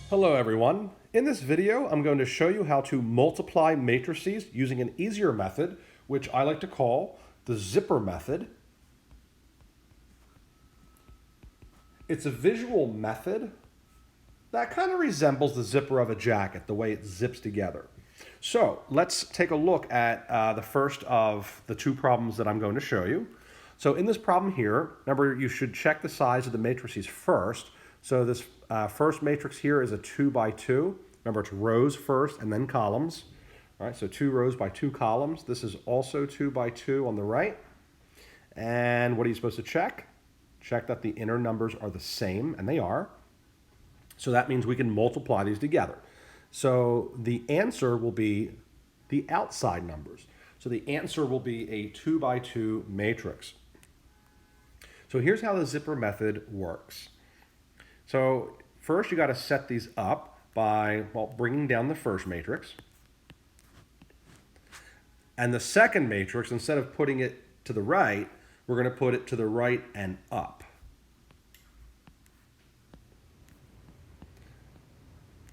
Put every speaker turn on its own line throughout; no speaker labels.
Hello everyone. In this video, I'm going to show you how to multiply matrices using an easier method, which I like to call the zipper method. It's a visual method that kind of resembles the zipper of a jacket, the way it zips together. So let's take a look at the first of the two problems that I'm going to show you. So in this problem here, remember you should check the size of the matrices first. So this first matrix here is a 2 by 2. Remember, it's rows first and then columns. All right, so 2 rows by 2 columns. This is also 2 by 2 on the right. And what are you supposed to check? Check that the inner numbers are the same, and they are. So that means we can multiply these together. So the answer will be the outside numbers. So the answer will be a 2 by 2 matrix. So here's how the zipper method works. So first you got to set these up by, bringing down the first matrix. And the second matrix, instead of putting it to the right, we're going to put it to the right and up.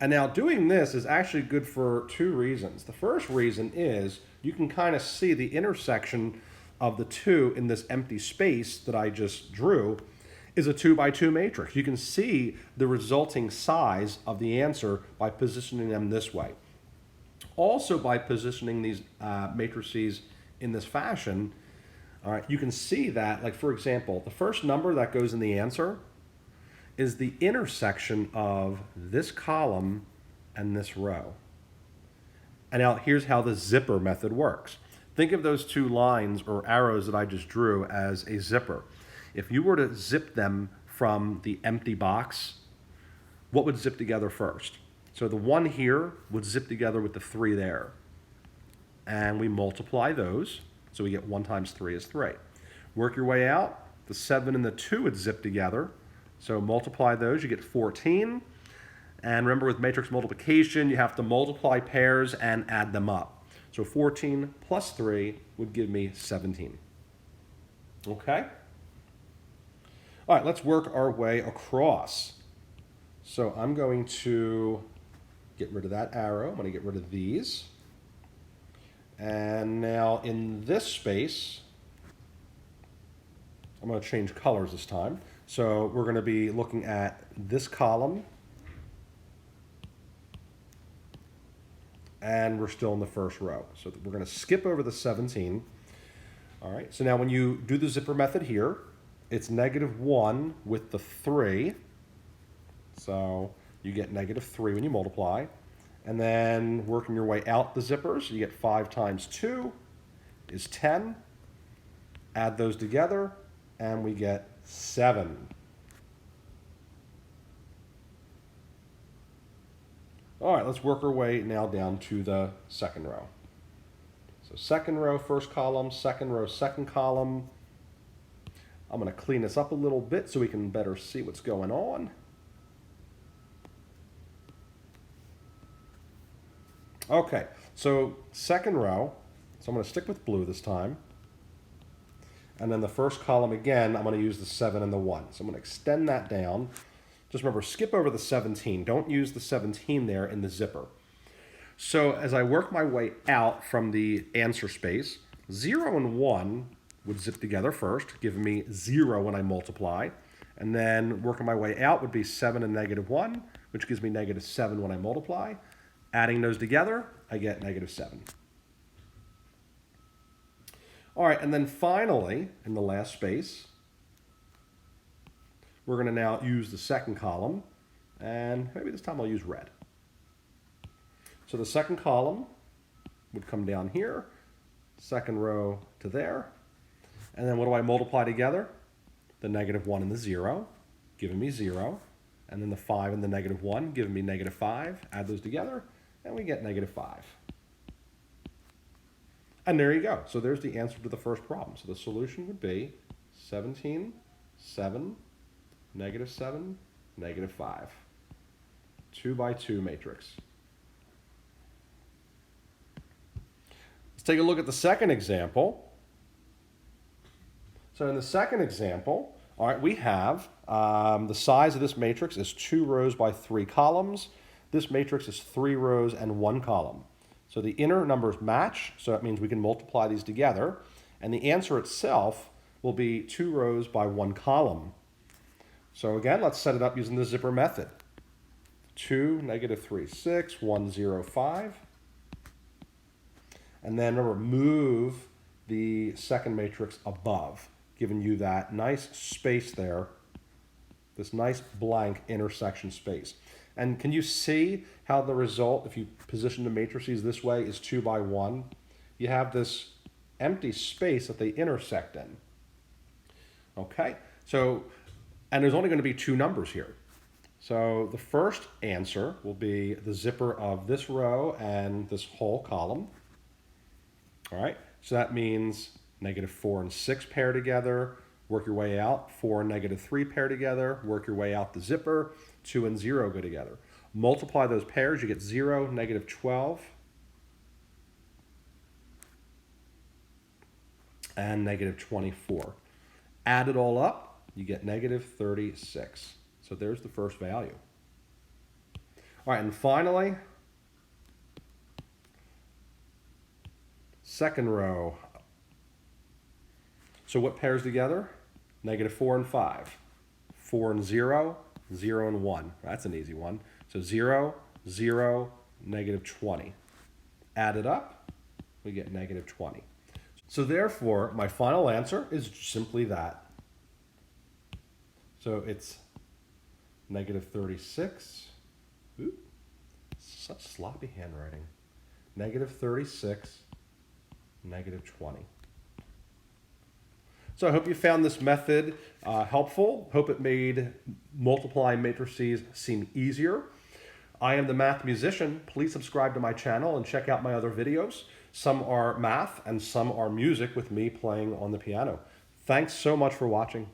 And now doing this is actually good for two reasons. The first reason is you can kind of see the intersection of the two in this empty space that I just drew is a 2 by 2 matrix. You can see the resulting size of the answer by positioning them this way. Also, by positioning these matrices in this fashion, all right, you can see that, like for example, the first number that goes in the answer is the intersection of this column and this row. And now here's how the zipper method works. Think of those two lines or arrows that I just drew as a zipper. If you were to zip them from the empty box, what would zip together first? So the 1 here would zip together with the 3 there. And we multiply those, so we get 1 times 3 is 3. Work your way out, the 7 and the 2 would zip together. So multiply those, you get 14. And remember, with matrix multiplication, you have to multiply pairs and add them up. So 14 plus 3 would give me 17. Okay? All right, let's work our way across. So I'm going to get rid of that arrow. I'm going to get rid of these. And now in this space, I'm going to change colors this time. So we're going to be looking at this column. And we're still in the first row. So we're going to skip over the 17. All right, so now when you do the zipper method here, it's -1 with the 3. So you get -3 when you multiply. And then working your way out the zippers, you get 5 times 2 is 10. Add those together, and we get 7. All right, let's work our way now down to the second row. So second row, first column, second row, second column. I'm going to clean this up a little bit so we can better see what's going on. Okay, so second row, so I'm going to stick with blue this time. And then the first column again, I'm going to use the 7 and the 1. So I'm going to extend that down. Just remember, skip over the 17. Don't use the 17 there in the zipper. So as I work my way out from the answer space, 0 and 1 would zip together first, giving me 0 when I multiply. And then working my way out would be 7 and -1, which gives me -7 when I multiply. Adding those together, I get -7. All right, and then finally, in the last space, we're going to now use the second column, and maybe this time I'll use red. So the second column would come down here, second row to there, and then what do I multiply together? The -1 and the 0, giving me 0, and then the 5 and the -1, giving me -5. Add those together, and we get -5. And there you go. So there's the answer to the first problem. So the solution would be 17, 7, -7, -5. 2 by 2 matrix. Let's take a look at the second example. So in the second example, all right, we have the size of this matrix is 2 rows by 3 columns. this matrix is 3 rows and 1 column. So the inner numbers match, so that means we can multiply these together. And the answer itself will be 2 rows by 1 column. So again, let's set it up using the zipper method. 2, negative 3, 6, 1, 0, 5. And then remove the second matrix above, giving you that nice space there, this nice blank intersection space. And can you see how the result, if you position the matrices this way, is 2 by 1? You have this empty space that they intersect in. Okay, so, and there's only going to be 2 numbers here. So the first answer will be the zipper of this row and this whole column. All right, so that means negative 4 and 6 pair together, work your way out. 4 and negative 3 pair together, work your way out the zipper. 2 and 0 go together. Multiply those pairs, you get 0, negative 12, and negative 24. Add it all up, you get negative 36. So there's the first value. All right, and finally, second row. So what pairs together? Negative 4 and 5. 4 and 0, 0 and 1. That's an easy one. So 0, 0, negative 20. Add it up, we get negative 20. So therefore, my final answer is simply that. So it's negative 36. Ooh, such sloppy handwriting. Negative 36, negative 20. So I hope you found this method helpful. Hope it made multiplying matrices seem easier. I am the Math Musician. Please subscribe to my channel and check out my other videos. Some are math and some are music with me playing on the piano. Thanks so much for watching.